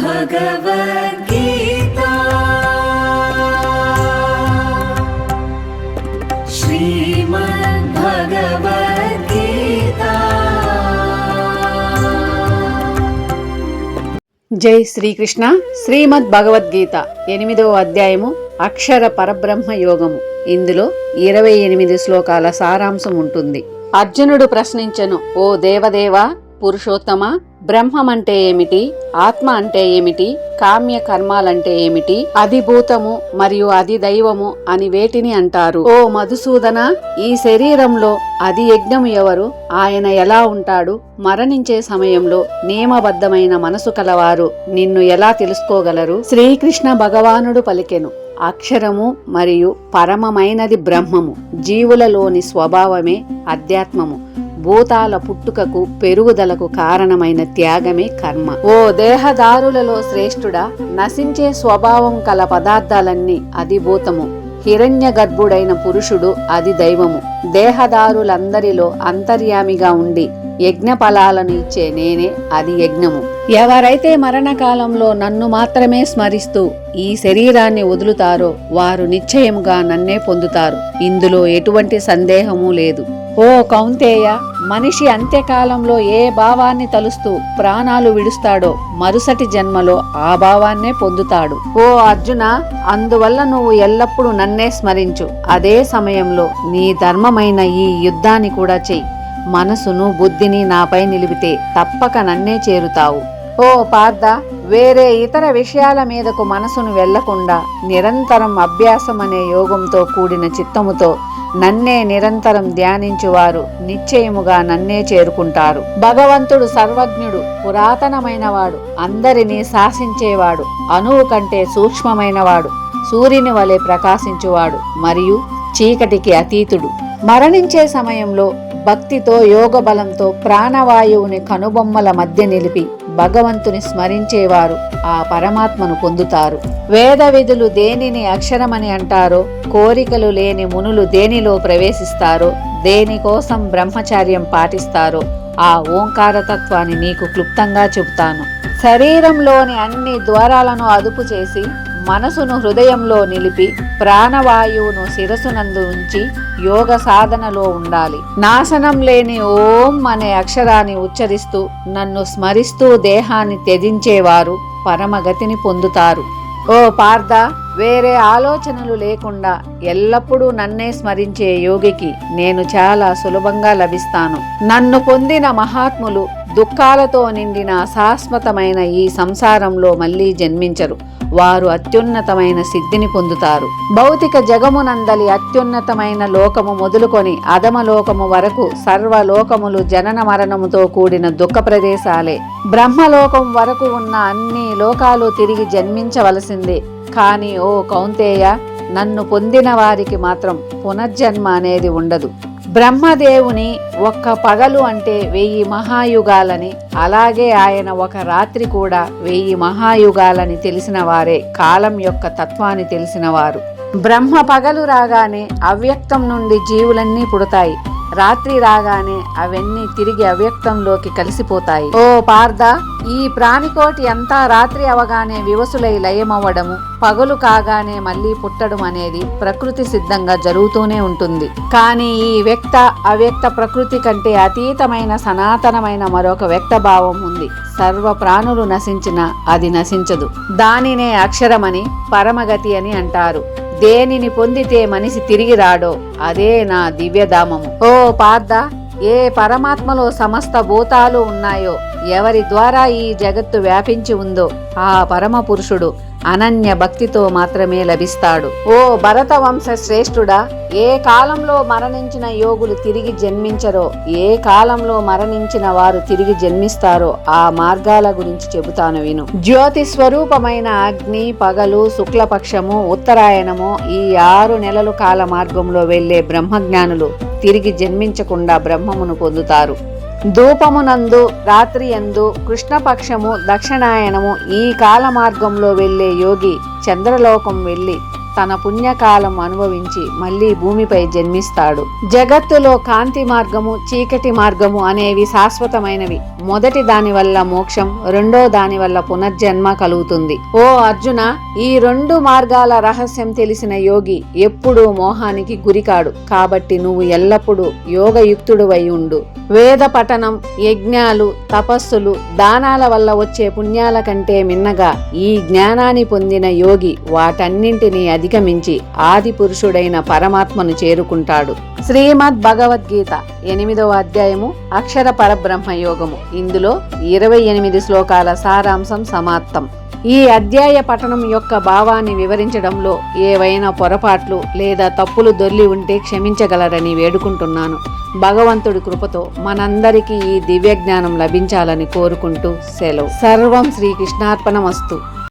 భగవద్గీతా శ్రీమద్భగవద్గీతా. జై శ్రీకృష్ణ. శ్రీమద్ భగవద్గీత 8వ అధ్యాయము అక్షర పరబ్రహ్మ యోగము. ఇందులో 28 శ్లోకాల సారాంశం ఉంటుంది. అర్జునుడు ప్రశ్నించెను, ఓ దేవదేవా, పురుషోత్తమ, బ్రహ్మం అంటే ఏమిటి, ఆత్మ అంటే ఏమిటి, కామ్య కర్మాలంటే ఏమిటి, అధిభూతము మరియు అధిదైవము అని వేటిని అంటారు? ఓ మధుసూదన, ఈ శరీరంలో అధి యజ్ఞము ఎవరు, ఆయన ఎలా ఉంటాడు, మరణించే సమయంలో నియమబద్ధమైన మనసు కలవారు నిన్ను ఎలా తెలుసుకోగలరు? శ్రీకృష్ణ భగవానుడు పలికెను, అక్షరము మరియు పరమమైనది బ్రహ్మము, జీవులలోని స్వభావమే అధ్యాత్మము, భూతాల పుట్టుకకు పెరుగుదలకు కారణమైన త్యాగమే కర్మ. ఓ దేహదారులలో శ్రేష్ఠుడా, నశించే స్వభావం కల పదార్థాలన్నీ అధిభూతము, హిరణ్య గర్భుడైన పురుషుడు అది దైవము, దేహదారులందరిలో అంతర్యామిగా ఉండి యజ్ఞ ఫలాలను ఇచ్చే నేనే అది యజ్ఞము. ఎవరైతే మరణకాలంలో నన్ను మాత్రమే స్మరిస్తూ ఈ శరీరాన్ని వదులుతారో వారు నిశ్చయముగా నన్నే పొందుతారు. ఇందులో ఎటువంటి సందేహము లేదు. ఓ కౌంతేయ, మనిషి అంత్యకాలంలో ఏ భావాన్ని తలుస్తూ ప్రాణాలు విడుస్తాడో మరుసటి జన్మలో ఆ భావాన్నే పొందుతాడు. ఓ అర్జున, అందువల్ల నువ్వు ఎల్లప్పుడూ నన్నే స్మరించు. అదే సమయంలో నీ ధర్మమైన ఈ యుద్ధాన్ని కూడా చెయ్యి. మనసును బుద్ధిని నాపై నిలిపితే తప్పక నన్నే చేరుతావు. ఓ పార్థ, వేరే ఇతర విషయాల మీదకు మనసును వెళ్లకుండా నిరంతరం అభ్యాసం అనే యోగంతో కూడిన చిత్తముతో నన్నే నిరంతరం ధ్యానించువారు నిశ్చయముగా నన్నే చేరుకుంటారు. భగవంతుడు సర్వజ్ఞుడు, పురాతనమైనవాడు, అందరినీ శాసించేవాడు, అణువు కంటే సూక్ష్మమైనవాడు, సూర్యుని వలె ప్రకాశించువాడు మరియు చీకటికి అతీతుడు. మరణించే సమయంలో భక్తితో యోగ బలంతో ప్రాణవాయువుని కనుబొమ్మల మధ్య నిలిపి భగవంతుని స్మరించేవారు ఆ పరమాత్మను పొందుతారు. వేద విధులు దేనిని అక్షరమని అంటారో, కోరికలు లేని మునులు దేనిలో ప్రవేశిస్తారో, దేనికోసం బ్రహ్మచార్యం పాటిస్తారో ఆ ఓంకారతత్వాన్ని నీకు క్లుప్తంగా చెబుతాను. శరీరంలోని అన్ని ద్వారాలను అదుపు చేసి మనసును హృదయంలో నిలిపి ప్రాణవాయువును శిరసునందు ఉంచి యోగ సాధనలో ఉండాలి. నాశనం లేని ఓం అనే అక్షరాన్ని ఉచ్చరిస్తూ నన్ను స్మరిస్తూ దేహాన్ని త్యజించేవారు పరమగతిని పొందుతారు. ఓ పార్థ, వేరే ఆలోచనలు లేకుండా ఎల్లప్పుడూ నన్నే స్మరించే యోగికి నేను చాలా సులభంగా లభిస్తాను. నన్ను పొందిన మహాత్ములు దుఃఖాలతో నిండిన శాశ్వతమైన ఈ సంసారంలో మళ్లీ జన్మించరు. వారు అత్యున్నతమైన సిద్ధిని పొందుతారు. భౌతిక జగమునందలి అత్యున్నతమైన లోకము మొదలుకొని అధమలోకము వరకు సర్వలోకములు జనన మరణముతో కూడిన దుఃఖ ప్రదేశాలే. బ్రహ్మలోకం వరకు ఉన్న అన్ని లోకాలు తిరిగి జన్మించవలసిందే. కాని ఓ కౌంతేయ, నన్ను పొందిన వారికి మాత్రం పునర్జన్మ అనేది ఉండదు. బ్రహ్మదేవుని ఒక్క పగలు అంటే 1000 మహాయుగాలని, అలాగే ఆయన ఒక రాత్రి కూడా 1000 మహాయుగాలని తెలిసిన వారే కాలం యొక్క తత్వాన్ని తెలిసిన వారు. బ్రహ్మ పగలు రాగానే అవ్యక్తం నుండి జీవులన్నీ పుడతాయి. రాత్రి రాగానే అవన్నీ తిరిగి అవ్యక్తంలోకి కలిసిపోతాయి. ఓ పార్థ, ఈ ప్రాణికోటి అంతా రాత్రి అవగానే వివసులై లయమవ్వడము, పగలు కాగానే మళ్లీ పుట్టడం అనేది ప్రకృతి సిద్ధంగా జరుగుతూనే ఉంటుంది. కానీ ఈ వ్యక్త అవ్యక్త ప్రకృతి కంటే అతీతమైన సనాతనమైన మరొక వ్యక్త భావం ఉంది. సర్వ ప్రాణులు నశించినా అది నశించదు. దానినే అక్షరమని పరమగతి అని అంటారు. దేనిని పొందితే మనిషి తిరిగి రాడో అదే నా దివ్యధామము. ఓ పార్థ, ఏ పరమాత్మలో సమస్త భూతాలు ఉన్నాయో, ఎవరి ద్వారా ఈ జగత్తు వ్యాపించి ఉందో ఆ పరమ పురుషుడు అనన్య భక్తితో మాత్రమే లభిస్తాడు. ఓ భరత వంశ శ్రేష్ఠుడా, ఏ కాలంలో మరణించిన యోగులు తిరిగి జన్మించరో, ఏ కాలంలో మరణించిన వారు తిరిగి జన్మిస్తారో ఆ మార్గాల గురించి చెబుతాను విను. జ్యోతి స్వరూపమైన అగ్ని, పగలు, శుక్లపక్షము, ఉత్తరాయణము, ఈ 6 నెలల కాల మార్గంలో వెళ్లే బ్రహ్మజ్ఞానులు తిరిగి జన్మించకుండా బ్రహ్మమును పొందుతారు. ధూపమునందు రాత్రి యందు కృష్ణపక్షము దక్షిణాయనము ఈ కాల మార్గంలో వెళ్లే యోగి చంద్రలోకం వెళ్లి తన పుణ్యకాలం అనుభవించి మళ్లీ భూమిపై జన్మిస్తాడు. జగత్తులో కాంతి మార్గము, చీకటి మార్గము అనేవి శాశ్వతమైనవి. మొదటి దాని వల్ల మోక్షం, రెండో దాని వల్ల పునర్జన్మ కలుగుతుంది. ఓ అర్జున, ఈ రెండు మార్గాల రహస్యం తెలిసిన యోగి ఎప్పుడూ మోహానికి గురికాడు. కాబట్టి నువ్వు ఎల్లప్పుడూ యోగయుక్తుడువై ఉండు. వేద పఠనం, యజ్ఞాలు, తపస్సులు, దానాల వల్ల వచ్చే పుణ్యాల కంటే మిన్నగా ఈ జ్ఞానాన్ని పొందిన యోగి వాటన్నింటినీ అధిగమించి ఆది పురుషుడైన పరమాత్మను చేరుకుంటాడు. శ్రీమద్ భగవద్గీత 8వ అధ్యాయము అక్షర పరబ్రహ్మ యోగము. ఇందులో 28 శ్లోకాల సారాంశం సమాప్తం. ఈ అధ్యాయ పఠనం యొక్క భావాన్ని వివరించడంలో ఏవైనా పొరపాట్లు లేదా తప్పులు దొర్లి ఉంటే క్షమించగలరని వేడుకుంటున్నాను. భగవంతుడి కృపతో మనందరికీ ఈ దివ్య జ్ఞానం లభించాలని కోరుకుంటూ సెలవు. సర్వం శ్రీకృష్ణార్పణమస్తు.